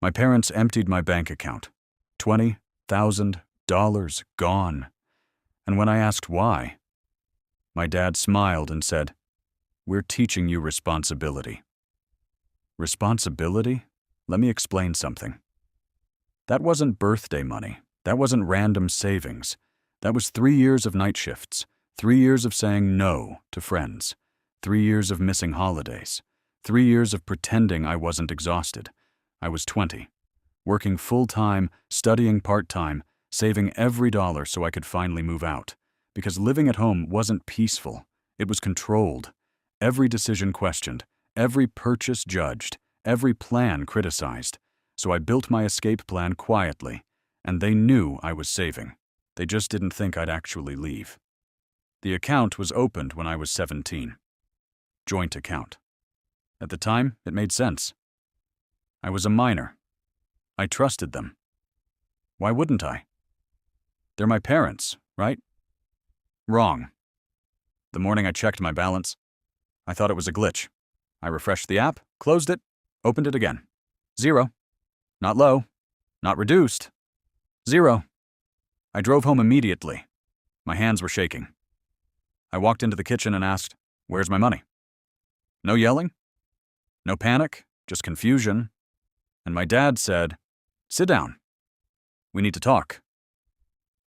My parents emptied my bank account. $20,000 gone. And when I asked why, my dad smiled and said, "We're teaching you responsibility." Responsibility? Let me explain something. That wasn't birthday money. That wasn't random savings. That was 3 years of night shifts, 3 years of saying no to friends, 3 years of missing holidays, 3 years of pretending I wasn't exhausted. I was 20, working full-time, studying part-time, saving every dollar so I could finally move out. Because living at home wasn't peaceful. It was controlled. Every decision questioned, every purchase judged, every plan criticized. So I built my escape plan quietly, and they knew I was saving. They just didn't think I'd actually leave. The account was opened when I was 17. Joint account. At the time, it made sense. I was a minor. I trusted them. Why wouldn't I? They're my parents, right? Wrong. The morning I checked my balance, I thought it was a glitch. I refreshed the app, closed it, opened it again. 0. Not low. Not reduced. 0. I drove home immediately. My hands were shaking. I walked into the kitchen and asked, "Where's my money?" No yelling. No panic, just confusion. And my dad said, "Sit down. We need to talk."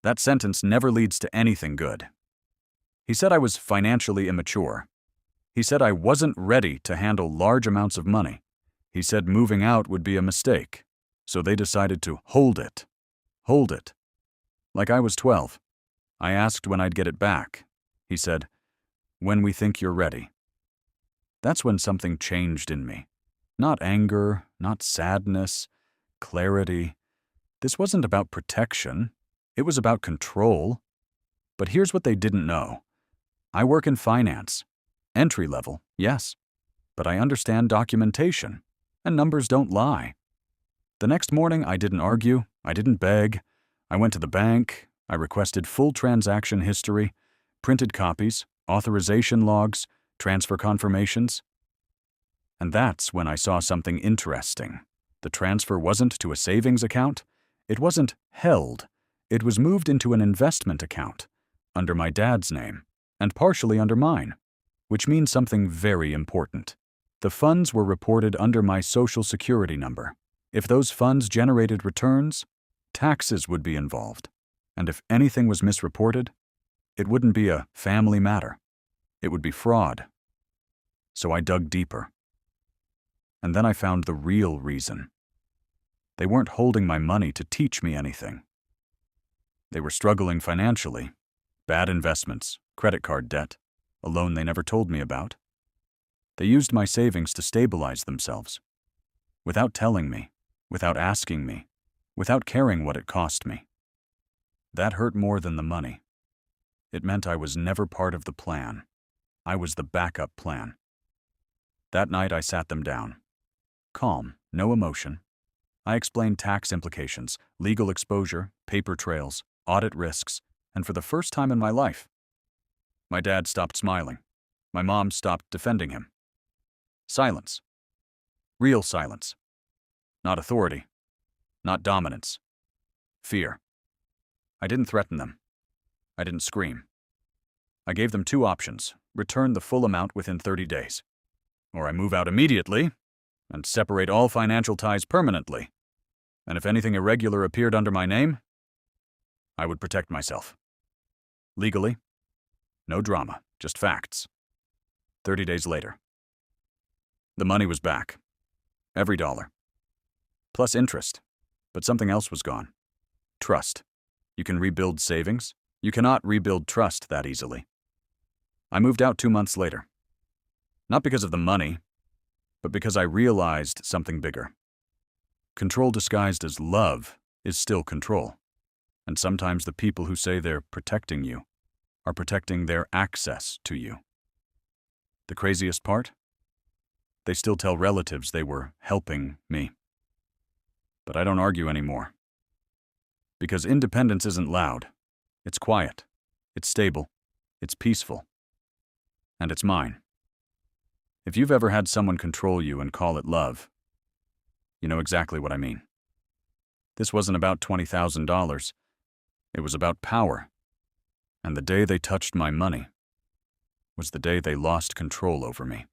That sentence never leads to anything good. He said I was financially immature. He said I wasn't ready to handle large amounts of money. He said moving out would be a mistake. So they decided to hold it. Hold it. Like I was 12. I asked when I'd get it back. He said, "When we think you're ready." That's when something changed in me. Not anger, not sadness, clarity. This wasn't about protection. It was about control. But here's what they didn't know. I work in finance. Entry level, yes. But I understand documentation, and numbers don't lie. The next morning, I didn't argue. I didn't beg. I went to the bank. I requested full transaction history, printed copies, authorization logs, transfer confirmations. And that's when I saw something interesting. The transfer wasn't to a savings account. It wasn't held. It was moved into an investment account, under my dad's name, and partially under mine, which means something very important. The funds were reported under my Social Security number. If those funds generated returns, taxes would be involved. And if anything was misreported, it wouldn't be a family matter. It would be fraud. So I dug deeper. And then I found the real reason. They weren't holding my money to teach me anything. They were struggling financially. Bad investments, credit card debt, a loan they never told me about. They used my savings to stabilize themselves. Without telling me, without asking me, without caring what it cost me. That hurt more than the money. It meant I was never part of the plan. I was the backup plan. That night I sat them down. Calm, no emotion. I explained tax implications, legal exposure, paper trails, audit risks, and for the first time in my life, my dad stopped smiling. My mom stopped defending him. Silence. Real silence. Not authority. Not dominance. Fear. I didn't threaten them. I didn't scream. I gave them 2 options: return the full amount within 30 days, or I move out immediately and separate all financial ties permanently. And if anything irregular appeared under my name, I would protect myself. Legally, no drama, just facts. 30 days later. The money was back. Every dollar. Plus interest. But something else was gone. Trust. You can rebuild savings. You cannot rebuild trust that easily. I moved out 2 months later. Not because of the money, but because I realized something bigger. Control disguised as love is still control. And sometimes the people who say they're protecting you are protecting their access to you. The craziest part? They still tell relatives they were helping me. But I don't argue anymore. Because independence isn't loud. It's quiet. It's stable. It's peaceful. And it's mine. If you've ever had someone control you and call it love, You know exactly what I mean. This wasn't about $20,000. It was about power. And the day they touched my money was the day they lost control over me.